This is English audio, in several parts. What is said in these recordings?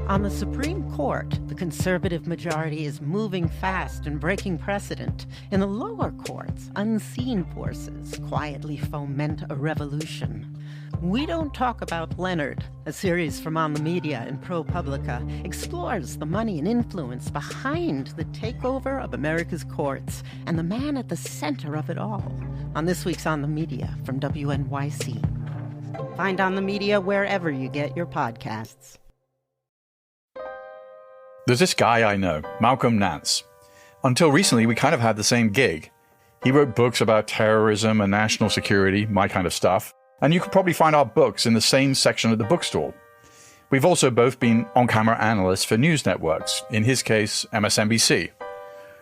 On the Supreme Court, the conservative majority is moving fast and breaking precedent. In the lower courts, unseen forces quietly foment a revolution. We Don't Talk About Leonard, a series from On the Media and ProPublica, explores the money and influence behind the takeover of America's courts and the man at the center of it all. On this week's On the Media from WNYC. Find On the Media wherever you get your podcasts. There's this guy I know, Malcolm Nance. Until recently, we kind of had the same gig. He wrote books about terrorism and national security, my kind of stuff, and you could probably find our books in the same section at the bookstore. We've also both been on-camera analysts for news networks, in his case, MSNBC.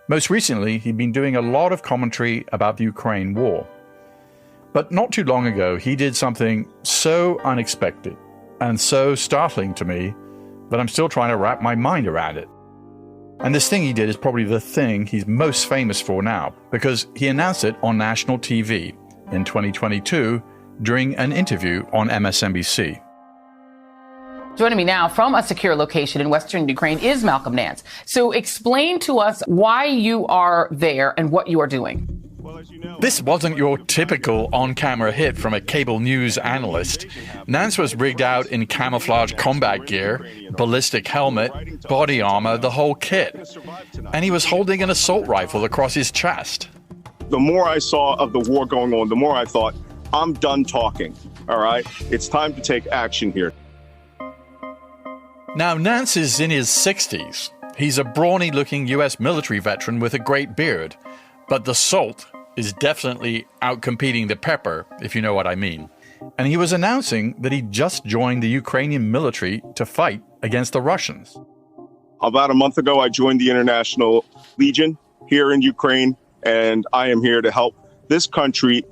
Most recently, he'd been doing a lot of commentary about the Ukraine war. But not too long ago, he did something so unexpected and so startling to me that I'm still trying to wrap my mind around it. And this thing he did is probably the thing he's most famous for now, because he announced it on national TV in 2022 during an interview on MSNBC. Joining me now from a secure location in western Ukraine is Malcolm Nance. So explain to us why you are there and what you are doing. This wasn't your typical on-camera hit from a cable news analyst. Nance was rigged out in camouflage combat gear, ballistic helmet, body armor, the whole kit. And he was holding an assault rifle across his chest. The more I saw of the war going on, the more I thought, I'm done talking, all right? It's time to take action here. Now, Nance is in his 60s. He's a brawny-looking US military veteran with a great beard. But the salt is definitely outcompeting the pepper, if you know what I mean. And he was announcing that he just joined the Ukrainian military to fight against the Russians. About a month ago, I joined the International Legion here in Ukraine, and I am here to help this country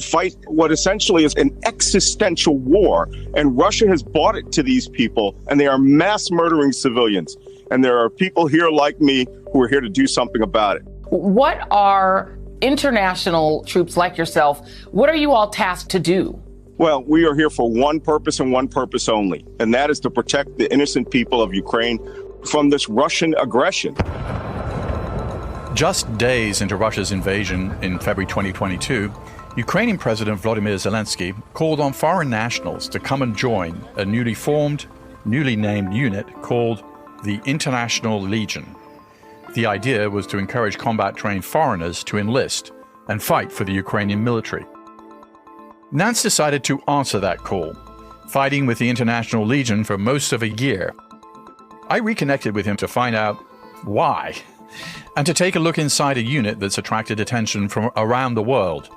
fight what essentially is an existential war. And Russia has bought it to these people, and they are mass murdering civilians. And there are people here like me who are here to do something about it. What are international troops like yourself, what are you all tasked to do? Well, we are here for one purpose and one purpose only, and that is to protect the innocent people of Ukraine from this Russian aggression. Just days into Russia's invasion in February 2022, Ukrainian President Volodymyr Zelensky called on foreign nationals to come and join a newly formed, newly named unit called the International Legion. The idea was to encourage combat-trained foreigners to enlist and fight for the Ukrainian military. Nance decided to answer that call, fighting with the International Legion for most of a year. I reconnected with him to find out why, and to take a look inside a unit that's attracted attention from around the world.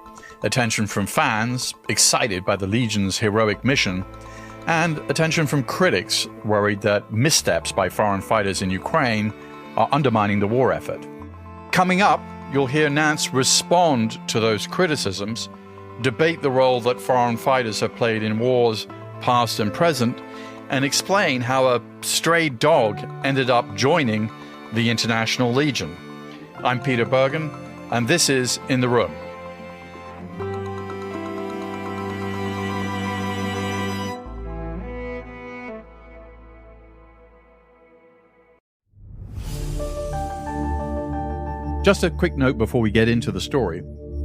Attention from fans, excited by the Legion's heroic mission, and attention from critics, worried that missteps by foreign fighters in Ukraine are undermining the war effort. Coming up, you'll hear Nance respond to those criticisms, debate the role that foreign fighters have played in wars past and present, and explain how a stray dog ended up joining the International Legion. I'm Peter Bergen, and this is In the Room. Just a quick note before we get into the story.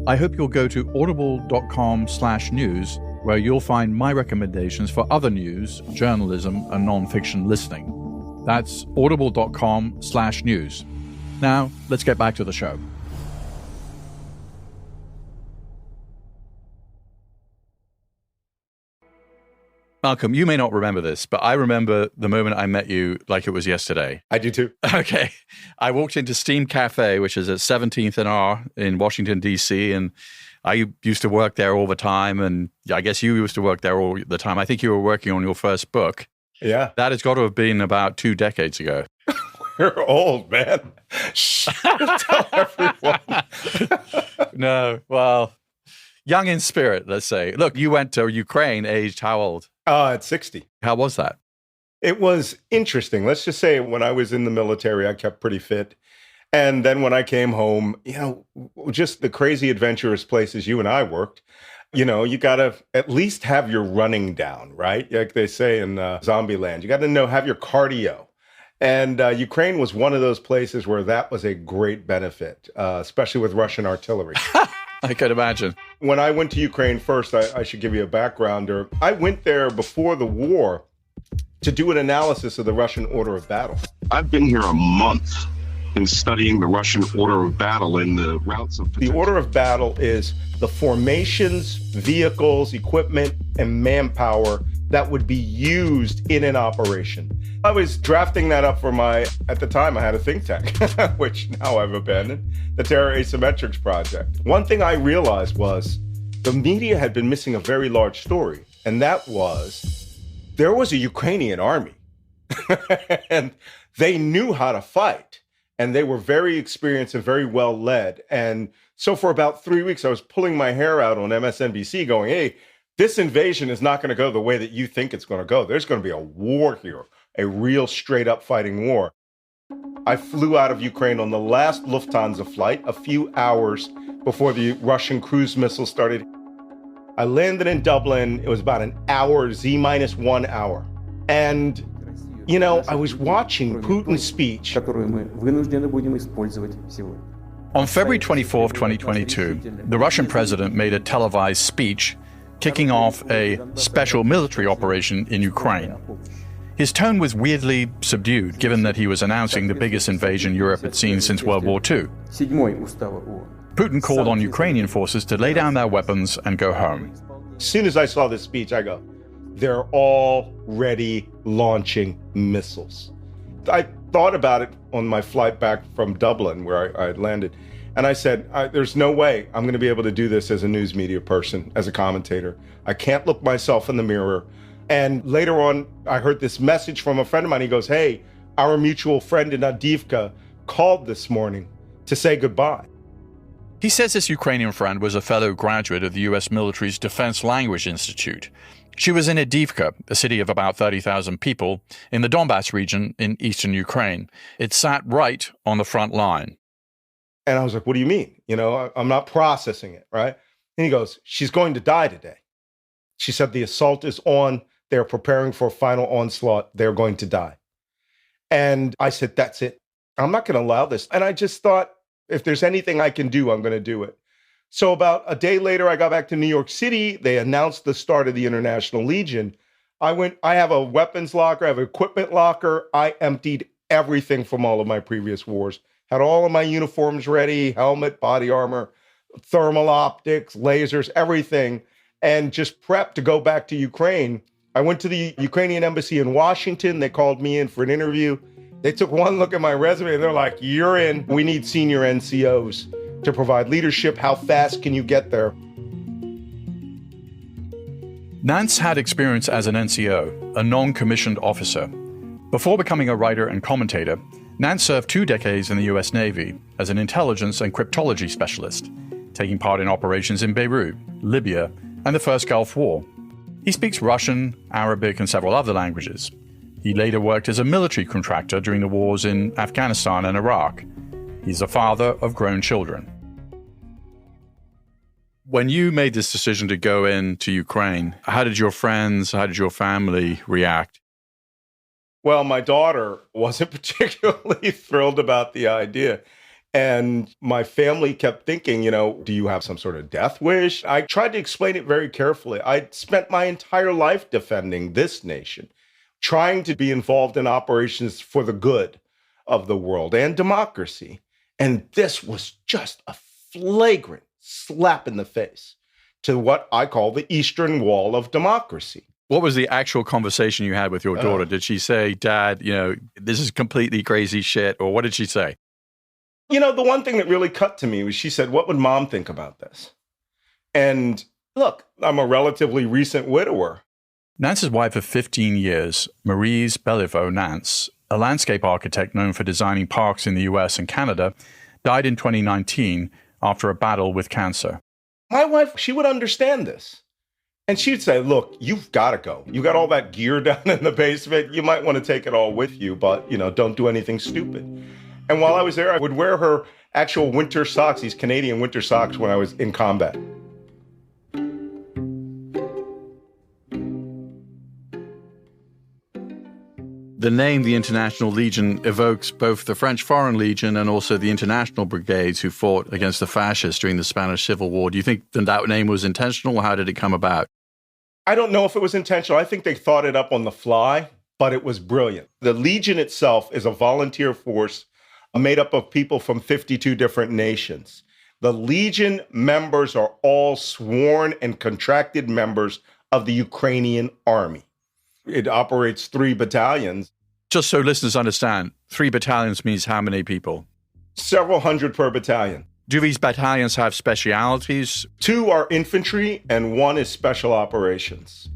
I hope you'll go to audible.com/news, where you'll find my recommendations for other news, journalism, and non-fiction listening. That's audible.com/news. Now, let's get back to the show. Malcolm, you may not remember this, but I remember the moment I met you like it was yesterday. I do too. Okay. I walked into Steam Cafe, which is at 17th and R in Washington, D.C., and I used to work there all the time, and I guess you used to work there all the time. I think you were working on your first book. Yeah. That has got to have been about 2 decades ago. We're old, man. Shh. Tell everyone. No, well, young in spirit, let's say. Look, you went to Ukraine aged how old? At 60. How was that? It was interesting. Let's just say when I was in the military, I kept pretty fit. And then when I came home, just the crazy adventurous places you and I worked, You got to at least have your running down, right? Like they say in Zombieland, you got to have your cardio. And Ukraine was one of those places where that was a great benefit, especially with Russian artillery. I could imagine. When I went to Ukraine first, I should give you a backgrounder. I went there before the war to do an analysis of the Russian order of battle. I've been here a month in studying the Russian order of battle and the routes of potential. The order of battle is the formations, vehicles, equipment, and manpower that would be used in an operation. I was drafting that up for at the time I had a think tank, which now I've abandoned, the Terror Asymmetrics Project. One thing I realized was the media had been missing a very large story, and that was there was a Ukrainian army, and they knew how to fight, and they were very experienced and very well led. And so for about 3 weeks, I was pulling my hair out on MSNBC going, hey, this invasion is not going to go the way that you think it's going to go. There's going to be a war here, a real straight up fighting war. I flew out of Ukraine on the last Lufthansa flight a few hours before the Russian cruise missiles started. I landed in Dublin. It was about an hour, Z-1 hour. And, I was watching Putin's speech. On February 24, 2022, the Russian president made a televised speech kicking off a special military operation in Ukraine. His tone was weirdly subdued, given that he was announcing the biggest invasion Europe had seen since World War II. Putin called on Ukrainian forces to lay down their weapons and go home. As soon as I saw this speech, I go, they're already launching missiles. I thought about it on my flight back from Dublin, where I landed. And I said, there's no way I'm going to be able to do this as a news media person, as a commentator. I can't look myself in the mirror. And later on, I heard this message from a friend of mine. He goes, hey, our mutual friend in Avdiivka called this morning to say goodbye. He says this Ukrainian friend was a fellow graduate of the U.S. military's Defense Language Institute. She was in Avdiivka, a city of about 30,000 people in the Donbass region in eastern Ukraine. It sat right on the front line. And I was like, what do you mean? I'm not processing it, right? And he goes, she's going to die today. She said the assault is on. They're preparing for a final onslaught. They're going to die. And I said, that's it. I'm not going to allow this. And I just thought, if there's anything I can do, I'm going to do it. So about a day later, I got back to New York City. They announced the start of the International Legion. I have a weapons locker. I have an equipment locker. I emptied everything from all of my previous wars. Had all of my uniforms ready, helmet, body armor, thermal optics, lasers, everything, and just prepped to go back to Ukraine. I went to the Ukrainian embassy in Washington. They called me in for an interview. They took one look at my resume and they're like, you're in. We need senior NCOs to provide leadership. How fast can you get there? Nance had experience as an NCO, a non-commissioned officer. Before becoming a writer and commentator, Nance served 2 decades in the U.S. Navy as an intelligence and cryptology specialist, taking part in operations in Beirut, Libya, and the First Gulf War. He speaks Russian, Arabic, and several other languages. He later worked as a military contractor during the wars in Afghanistan and Iraq. He's a father of grown children. When you made this decision to go into Ukraine, how did your friends, how did your family react? Well, my daughter wasn't particularly thrilled about the idea. And my family kept thinking, do you have some sort of death wish? I tried to explain it very carefully. I spent my entire life defending this nation, trying to be involved in operations for the good of the world and democracy. And this was just a flagrant slap in the face to what I call the Eastern Wall of democracy. What was the actual conversation you had with your daughter? Did she say, Dad, this is completely crazy shit? Or what did she say? The one thing that really cut to me was she said, what would Mom think about this? And look, I'm a relatively recent widower. Nance's wife of 15 years, Maryse Béliveau-Nance, a landscape architect known for designing parks in the US and Canada, died in 2019 after a battle with cancer. My wife, she would understand this. And she'd say, look, you've got to go. You got all that gear down in the basement. You might want to take it all with you, but, don't do anything stupid. And while I was there, I would wear her actual winter socks, these Canadian winter socks, when I was in combat. the name the International Legion evokes both the French Foreign Legion and also the international brigades who fought against the fascists during the Spanish Civil War. Do you think that name was intentional? How did it come about? I don't know if it was intentional. I think they thought it up on the fly, but it was brilliant. The Legion itself is a volunteer force made up of people from 52 different nations. The Legion members are all sworn and contracted members of the Ukrainian army. It operates 3 battalions. Just so listeners understand, 3 battalions means how many people? Several hundred per battalion. Do these battalions have specialities? 2 are infantry and 1 is special operations.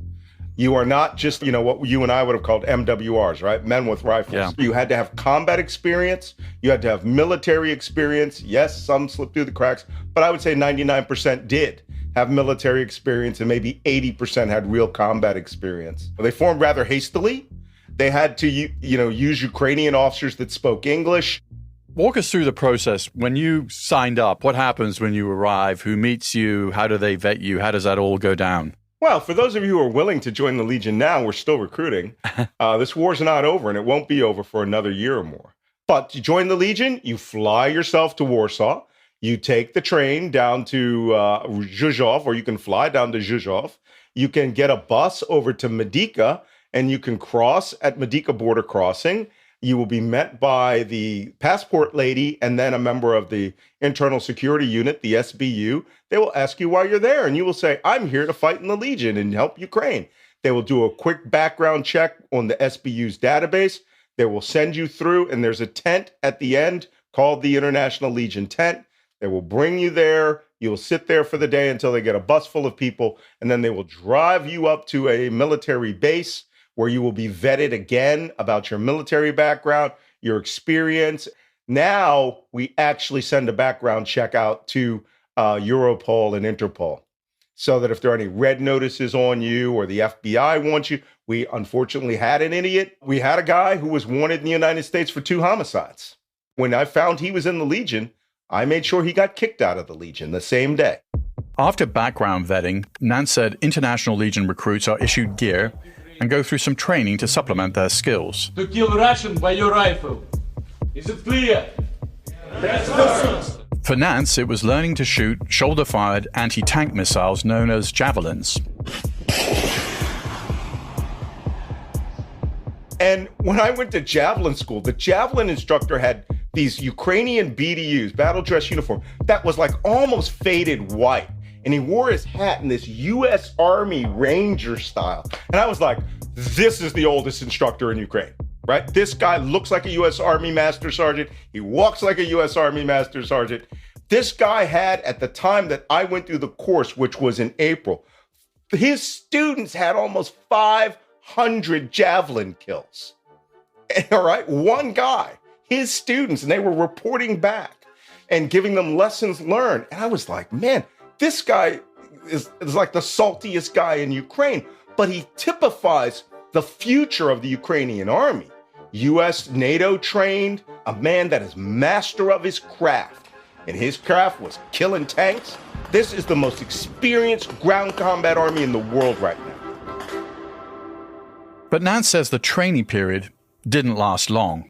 You are not just, what you and I would have called MWRs, right? Men with rifles. Yeah. You had to have combat experience. You had to have military experience. Yes, some slipped through the cracks, but I would say 99% did have military experience and maybe 80% had real combat experience. They formed rather hastily. They had to, use Ukrainian officers that spoke English. Walk us through the process. When you signed up, what happens when you arrive? Who meets you? How do they vet you? How does that all go down? Well, for those of you who are willing to join the Legion now, we're still recruiting. This war's not over, and it won't be over for another year or more. But to join the Legion, you fly yourself to Warsaw. You take the train down to Rzeszów, or you can fly down to Rzeszów. You can get a bus over to Medyka, and you can cross at Medyka border crossing. You will be met by the passport lady and then a member of the internal security unit, the SBU. They will ask you why you're there, and you will say, I'm here to fight in the Legion and help Ukraine. They will do a quick background check on the SBU's database. They will send you through, and there's a tent at the end called the International Legion tent. They will bring you there. You will sit there for the day until they get a bus full of people, and then they will drive you up to a military base where you will be vetted again about your military background, your experience. Now we actually send a background check out to Europol and Interpol so that if there are any red notices on you or the FBI wants you, we unfortunately had an idiot. We had a guy who was wanted in the United States for 2 homicides. When I found he was in the Legion, I made sure he got kicked out of the Legion the same day. After background vetting, Nance said International Legion recruits are issued gear and go through some training to supplement their skills. To kill Russian by your rifle. Is it clear? Yes. For Nance, it was learning to shoot shoulder-fired anti-tank missiles known as javelins. And when I went to javelin school, the javelin instructor had these Ukrainian BDUs, battle dress uniform, that was like almost faded white. And he wore his hat in this U.S. Army Ranger style. And I was like, this is the oldest instructor in Ukraine, right? This guy looks like a U.S. Army Master Sergeant. He walks like a U.S. Army Master Sergeant. This guy had, at the time that I went through the course, which was in April, his students had almost 500 javelin kills. All right, one guy, his students, and they were reporting back and giving them lessons learned. And I was like, man, this guy is like the saltiest guy in Ukraine, but he typifies the future of the Ukrainian army. U.S. NATO trained, a man that is master of his craft, and his craft was killing tanks. This is the most experienced ground combat army in the world right now. But Nance says the training period didn't last long.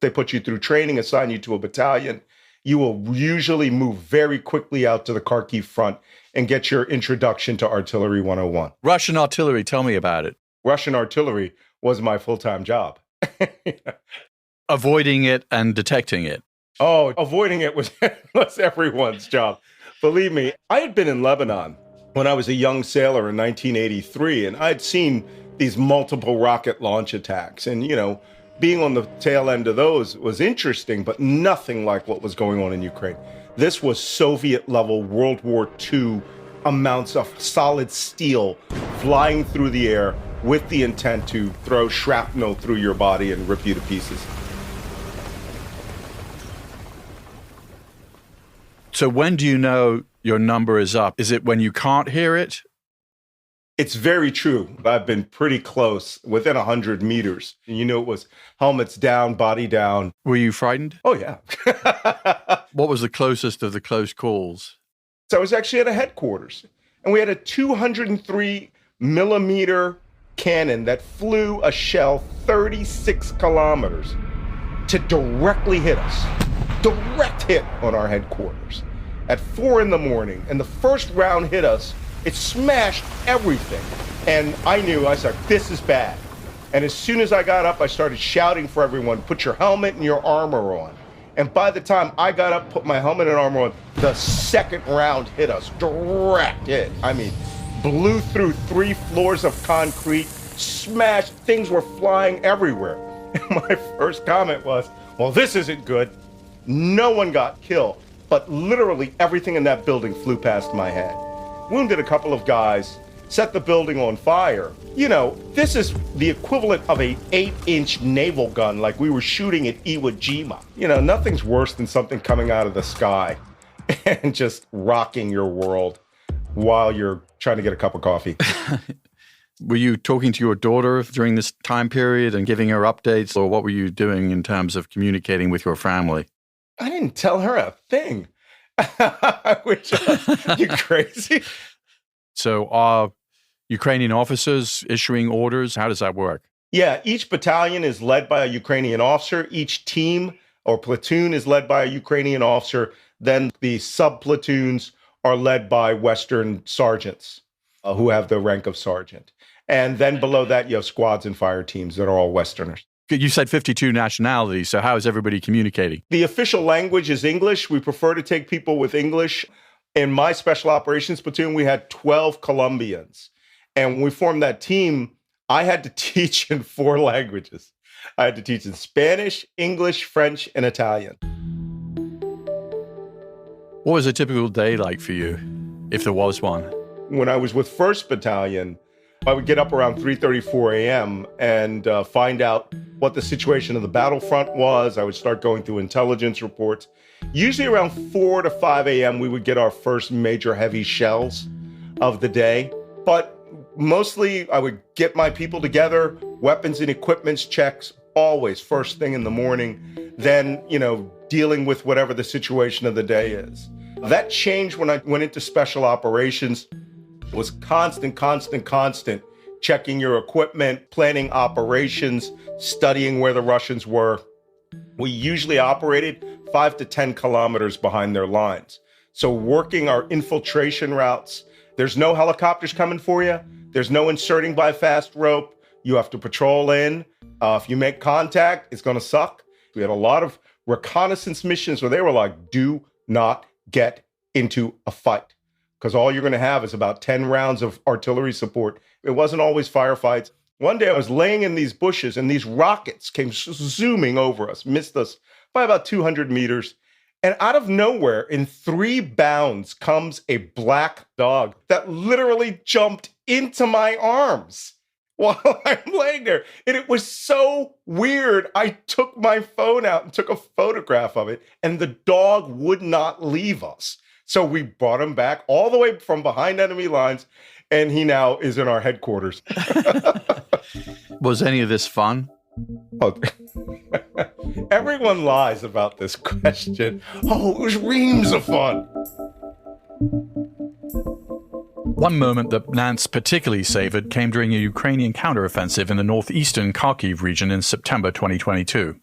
They put you through training, assign you to a battalion. You will usually move very quickly out to the Kharkiv front and get your introduction to Artillery 101. Russian artillery, tell me about it. Russian artillery was my full-time job. Avoiding it and detecting it. Oh, avoiding it was everyone's job. Believe me, I had been in Lebanon when I was a young sailor in 1983, and I'd seen these multiple rocket launch attacks. And, being on the tail end of those was interesting, but nothing like what was going on in Ukraine. This was Soviet-level World War II amounts of solid steel flying through the air with the intent to throw shrapnel through your body and rip you to pieces. So when do you know your number is up? Is it when you can't hear it? It's very true. I've been pretty close, within 100 meters. It was helmets down, body down. Were you frightened? Oh, yeah. What was the closest of the close calls? So I was actually at a headquarters, and we had a 203 millimeter cannon that flew a shell 36 kilometers to directly hit us. Direct hit on our headquarters at 4 a.m. And the first round hit us. It smashed everything. And I said, this is bad. And as soon as I got up, I started shouting for everyone, put your helmet and your armor on. And by the time I got up, put my helmet and armor on, the second round hit us. Direct hit. I mean, blew through 3 floors of concrete, smashed, things were flying everywhere. And my first comment was, well, this isn't good. No one got killed, but literally everything in that building flew past my head. Wounded a couple of guys, set the building on fire. You know, this is the equivalent of a 8-inch naval gun, like we were shooting at Iwo Jima. You know, nothing's worse than something coming out of the sky and just rocking your world while you're trying to get a cup of coffee. Were you talking to your daughter during this time period and giving her updates, or what were you doing in terms of communicating with your family? I didn't tell her a thing. Which, you crazy? So are Ukrainian officers issuing orders? How does that work? Yeah, each battalion is led by a Ukrainian officer. Each team or platoon is led by a Ukrainian officer. Then the sub-platoons are led by Western sergeants who have the rank of sergeant. And then below that, you have squads and fire teams that are all Westerners. You said 52 nationalities, so how is everybody communicating? The official language is English. We prefer to take people with English. In my special operations platoon, we had 12 Colombians. And when we formed that team, I had to teach in 4 languages. I had to teach in Spanish, English, French, and Italian. What was a typical day like for you, if there was one? When I was with 1st Battalion, I would get up around 3:34 a.m. and find out what the situation of the battlefront was. I would start going through intelligence reports. Usually around 4 to 5 a.m., we would get our first major heavy shells of the day. But mostly I would get my people together, weapons and equipments checks, always first thing in the morning. Then, dealing with whatever the situation of the day is. That changed when I went into special operations. Was constant, checking your equipment, planning operations, studying where the Russians were. We usually operated 5 to 10 kilometers behind their lines. So working our infiltration routes, there's no helicopters coming for you. There's no inserting by fast rope. You have to patrol in. If you make contact, it's going to suck. We had a lot of reconnaissance missions where they were like, do not get into a fight, because all you're going to have is about 10 rounds of artillery support. It wasn't always firefights. One day I was laying in these bushes and these rockets came zooming over us, missed us by about 200 meters. And out of nowhere, in 3 bounds, comes a black dog that literally jumped into my arms while I'm laying there. And it was so weird. I took my phone out and took a photograph of it, and the dog would not leave us. So we brought him back all the way from behind enemy lines, and he now is in our headquarters. Was any of this fun? Oh, everyone lies about this question. Oh, it was reams of fun. One moment that Nance particularly savored came during a Ukrainian counteroffensive in the northeastern Kharkiv region in September 2022.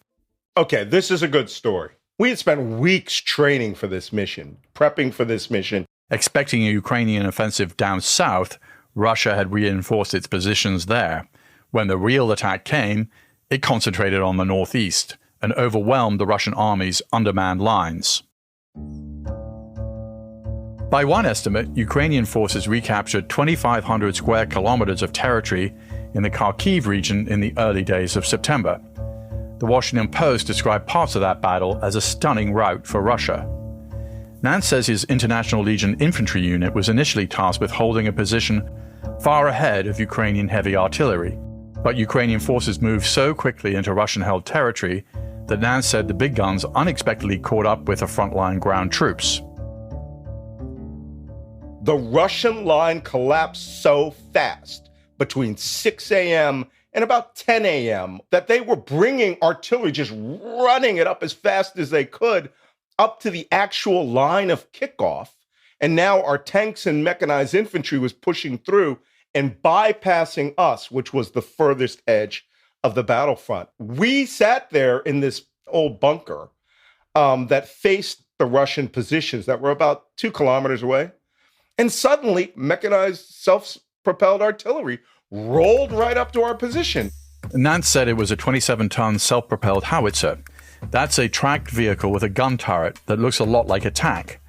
Okay, this is a good story. We had spent weeks training for this mission, prepping for this mission. Expecting a Ukrainian offensive down south, Russia had reinforced its positions there. When the real attack came, it concentrated on the northeast and overwhelmed the Russian army's undermanned lines. By one estimate, Ukrainian forces recaptured 2,500 square kilometers of territory in the Kharkiv region in the early days of September. The Washington Post described parts of that battle as a stunning rout for Russia. Nance says his International Legion infantry unit was initially tasked with holding a position far ahead of Ukrainian heavy artillery. But Ukrainian forces moved so quickly into Russian-held territory that Nance said the big guns unexpectedly caught up with the frontline ground troops. The Russian line collapsed so fast between 6 a.m. and about 10 a.m. that they were bringing artillery, just running it up as fast as they could, up to the actual line of kickoff. And now our tanks and mechanized infantry was pushing through. and bypassing us, which was the furthest edge of the battlefront. We sat there in this old bunker that faced the Russian positions that were about 2 kilometers away. And suddenly, mechanized self-propelled artillery rolled right up to our position. Nance said it was a 27-ton self-propelled howitzer. That's a tracked vehicle with a gun turret that looks a lot like a tank,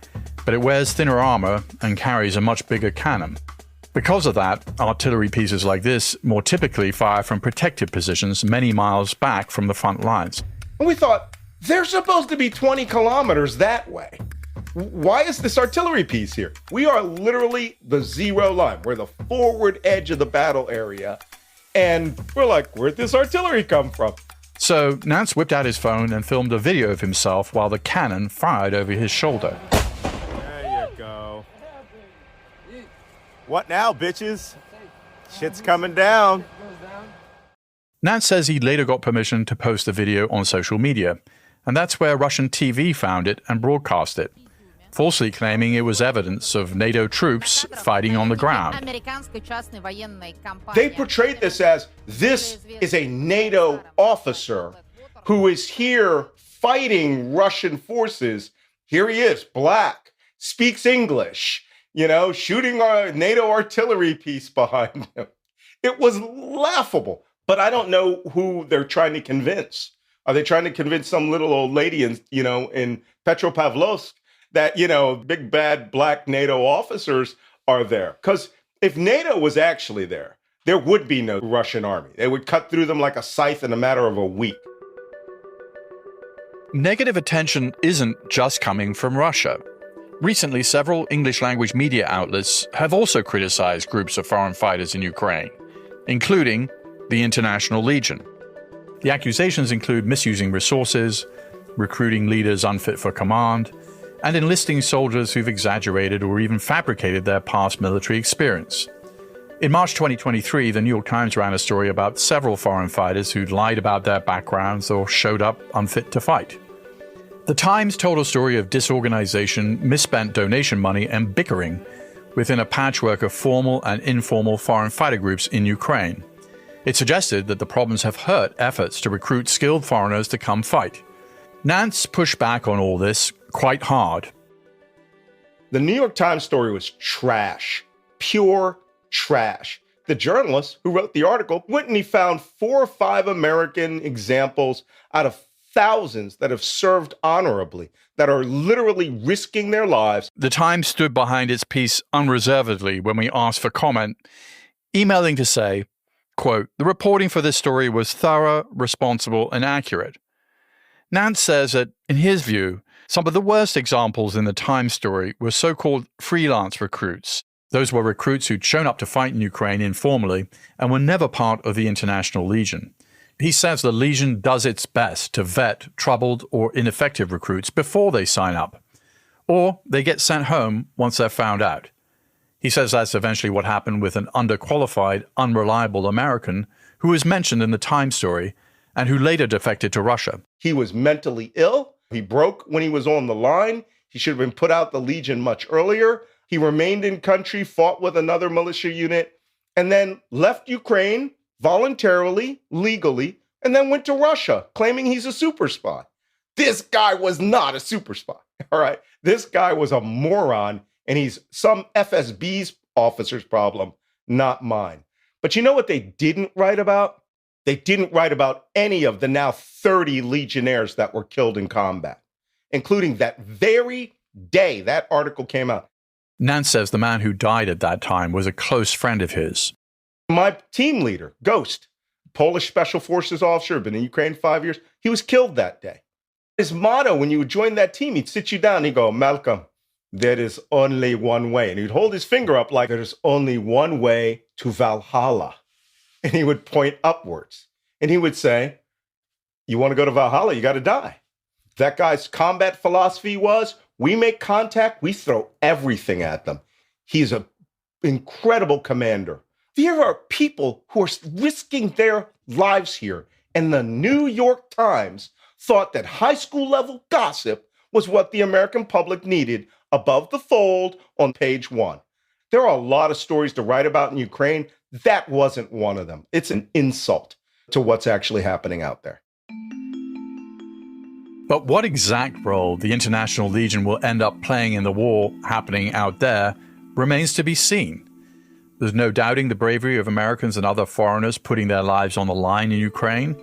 but it wears thinner armor and carries a much bigger cannon. Because of that, artillery pieces like this more typically fire from protected positions many miles back from the front lines. And we thought, they're supposed to be 20 kilometers that way. Why is this artillery piece here? We are literally the zero line. We're the forward edge of the battle area. And we're like, where'd this artillery come from? So Nance whipped out his phone and filmed a video of himself while the cannon fired over his shoulder. There you go. What now, bitches? Shit's coming down. Nance says he later got permission to post the video on social media, and that's where Russian TV found it and broadcast it, falsely claiming it was evidence of NATO troops fighting on the ground. They portrayed this as, this is a NATO officer who is here fighting Russian forces. Here he is, black, speaks English, shooting a NATO artillery piece behind him. It was laughable, but I don't know who they're trying to convince. Are they trying to convince some little old lady in Petropavlovsk that, big bad black NATO officers are there? Because if NATO was actually there, there would be no Russian army. They would cut through them like a scythe in a matter of a week. Negative attention isn't just coming from Russia. Recently, several English-language media outlets have also criticized groups of foreign fighters in Ukraine, including the International Legion. The accusations include misusing resources, recruiting leaders unfit for command, and enlisting soldiers who've exaggerated or even fabricated their past military experience. In March 2023, the New York Times ran a story about several foreign fighters who'd lied about their backgrounds or showed up unfit to fight. The Times told a story of disorganization, misspent donation money, and bickering within a patchwork of formal and informal foreign fighter groups in Ukraine. It suggested that the problems have hurt efforts to recruit skilled foreigners to come fight. Nance pushed back on all this quite hard. The New York Times story was trash, pure trash. The journalist who wrote the article went and he found 4 or 5 American examples out of thousands that have served honorably, that are literally risking their lives. The Times stood behind its piece unreservedly when we asked for comment, emailing to say, quote, "The reporting for this story was thorough, responsible, and accurate." Nance says that, in his view, some of the worst examples in the Times story were so-called freelance recruits. Those were recruits who'd shown up to fight in Ukraine informally and were never part of the International Legion. He says the Legion does its best to vet troubled or ineffective recruits before they sign up, or they get sent home once they're found out. He says that's eventually what happened with an underqualified, unreliable American who was mentioned in the Times story and who later defected to Russia. He was mentally ill. He broke when he was on the line. He should have been put out the Legion much earlier. He remained in country, fought with another militia unit, and then left Ukraine voluntarily, legally, and then went to Russia, claiming he's a super spy. This guy was not a super spy, all right? This guy was a moron, and he's some FSB's officer's problem, not mine. But you know what they didn't write about? They didn't write about any of the now 30 Legionnaires that were killed in combat, including that very day that article came out. Nance says the man who died at that time was a close friend of his. My team leader, Ghost, Polish Special Forces officer, been in Ukraine 5 years, he was killed that day. His motto when you would join that team, he'd sit you down and he'd go, "Malcolm, there is only one way." And he'd hold his finger up like there's only one way to Valhalla. And he would point upwards. And he would say, "You want to go to Valhalla, you got to die." That guy's combat philosophy was, we make contact, we throw everything at them. He's an incredible commander. There are people who are risking their lives here. And the New York Times thought that high school level gossip was what the American public needed above the fold on page 1. There are a lot of stories to write about in Ukraine. That wasn't one of them. It's an insult to what's actually happening out there. But what exact role the International Legion will end up playing in the war happening out there remains to be seen. There's no doubting the bravery of Americans and other foreigners putting their lives on the line in Ukraine,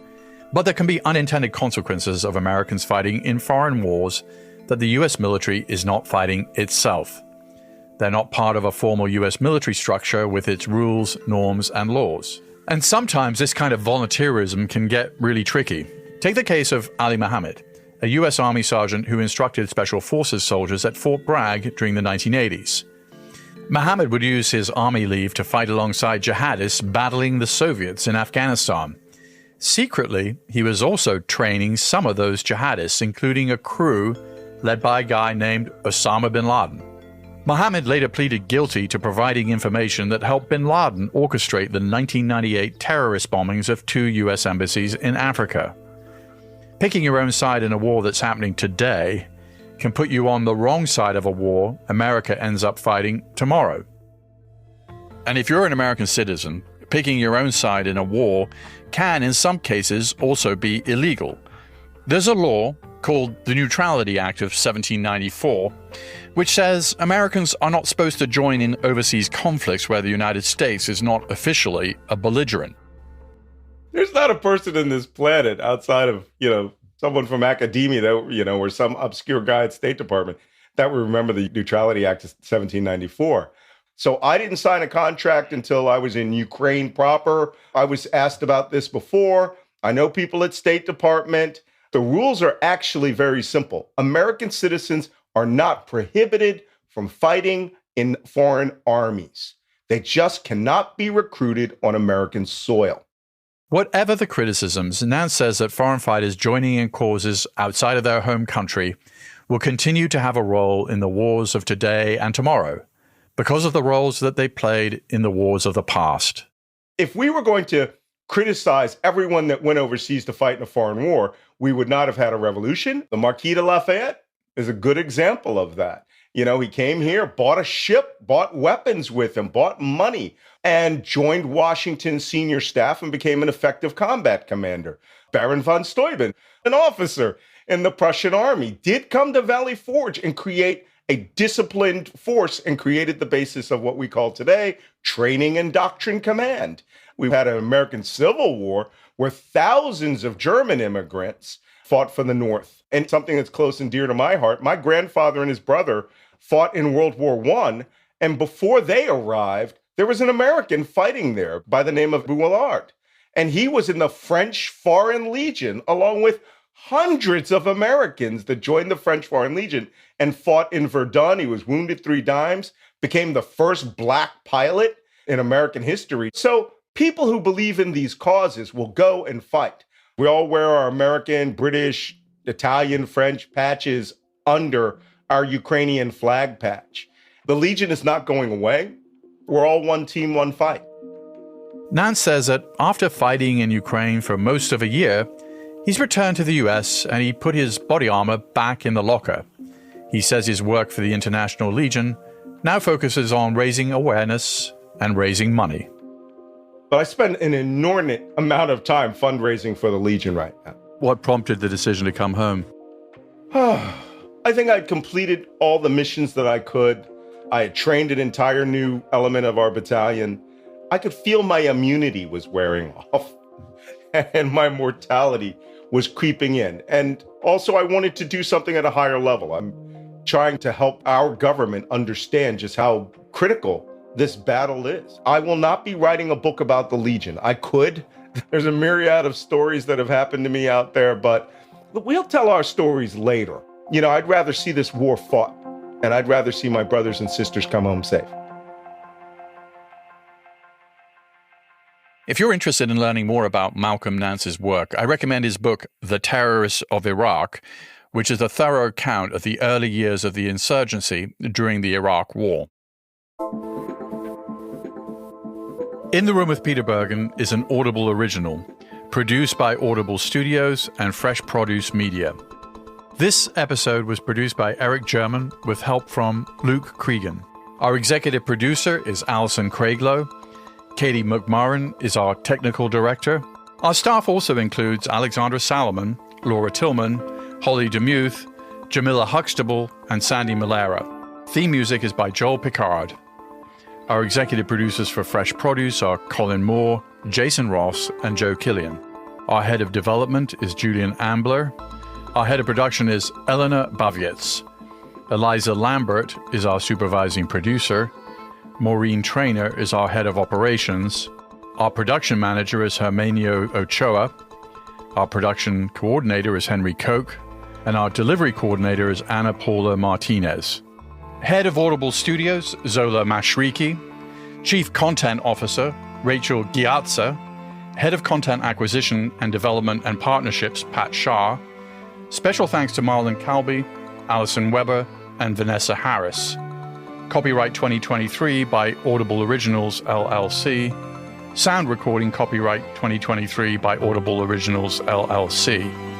but there can be unintended consequences of Americans fighting in foreign wars that the US military is not fighting itself. They're not part of a formal US military structure with its rules, norms, and laws. And sometimes this kind of volunteerism can get really tricky. Take the case of Ali Mohammed, a US Army sergeant who instructed Special Forces soldiers at Fort Bragg during the 1980s. Mohammed would use his army leave to fight alongside jihadists battling the Soviets in Afghanistan. Secretly, he was also training some of those jihadists, including a crew led by a guy named Osama bin Laden. Mohammed later pleaded guilty to providing information that helped bin Laden orchestrate the 1998 terrorist bombings of 2 US embassies in Africa. Picking your own side in a war that's happening today can put you on the wrong side of a war America ends up fighting tomorrow. And if you're an American citizen, picking your own side in a war can, in some cases, also be illegal. There's a law called the Neutrality Act of 1794, which says Americans are not supposed to join in overseas conflicts where the United States is not officially a belligerent. There's not a person in this planet outside of, someone from academia that, or some obscure guy at State Department that would remember the Neutrality Act of 1794. So I didn't sign a contract until I was in Ukraine proper. I was asked about this before. I know people at State Department. The rules are actually very simple. American citizens are not prohibited from fighting in foreign armies. They just cannot be recruited on American soil. Whatever the criticisms, Nance says that foreign fighters joining in causes outside of their home country will continue to have a role in the wars of today and tomorrow because of the roles that they played in the wars of the past. If we were going to criticize everyone that went overseas to fight in a foreign war, we would not have had a revolution. The Marquis de Lafayette is a good example of that. He came here, bought a ship, bought weapons with him, bought money, and joined Washington's senior staff and became an effective combat commander. Baron von Steuben, an officer in the Prussian army, did come to Valley Forge and create a disciplined force and created the basis of what we call today Training and Doctrine Command. We've had an American Civil War where thousands of German immigrants fought for the North. And something that's close and dear to my heart, my grandfather and his brother fought in World War I, and before they arrived, there was an American fighting there by the name of Bullard. And he was in the French Foreign Legion, along with hundreds of Americans that joined the French Foreign Legion and fought in Verdun. He was wounded 3 times, became the first black pilot in American history. So people who believe in these causes will go and fight. We all wear our American, British, Italian, French patches under our Ukrainian flag patch. The Legion is not going away. We're all one team, one fight. Nance says that after fighting in Ukraine for most of a year, he's returned to the US and he put his body armor back in the locker. He says his work for the International Legion now focuses on raising awareness and raising money. But I spend an inordinate amount of time fundraising for the Legion right now. What prompted the decision to come home? I think I'd completed all the missions that I could. I had trained an entire new element of our battalion. I could feel my immunity was wearing off and my mortality was creeping in. And also I wanted to do something at a higher level. I'm trying to help our government understand just how critical this battle is. I will not be writing a book about the Legion. I could. There's a myriad of stories that have happened to me out there, but we'll tell our stories later. I'd rather see this war fought, and I'd rather see my brothers and sisters come home safe. If you're interested in learning more about Malcolm Nance's work, I recommend his book, The Terrorists of Iraq, which is a thorough account of the early years of the insurgency during the Iraq War. In the Room with Peter Bergen is an Audible original, produced by Audible Studios and Fresh Produce Media. This episode was produced by Eric German with help from Luke Cregan. Our executive producer is Alison Craiglow. Katie McMurran is our technical director. Our staff also includes Alexandra Salomon, Laura Tillman, Holly DeMuth, Jamila Huxtable, and Sandy Malera. Theme music is by Joel Picard. Our executive producers for Fresh Produce are Colin Moore, Jason Ross, and Joe Killian. Our head of development is Julian Ambler. Our head of production is Elena Bavietz. Eliza Lambert is our supervising producer. Maureen Traynor is our head of operations. Our production manager is Hermenio Ochoa. Our production coordinator is Henry Koch. And our delivery coordinator is Anna Paula Martinez. Head of Audible Studios, Zola Mashriki. Chief Content Officer, Rachel Giazza. Head of Content Acquisition and Development and Partnerships, Pat Shah. Special thanks to Marlon Calby, Alison Weber, and Vanessa Harris. Copyright 2023 by Audible Originals, LLC. Sound recording copyright 2023 by Audible Originals, LLC.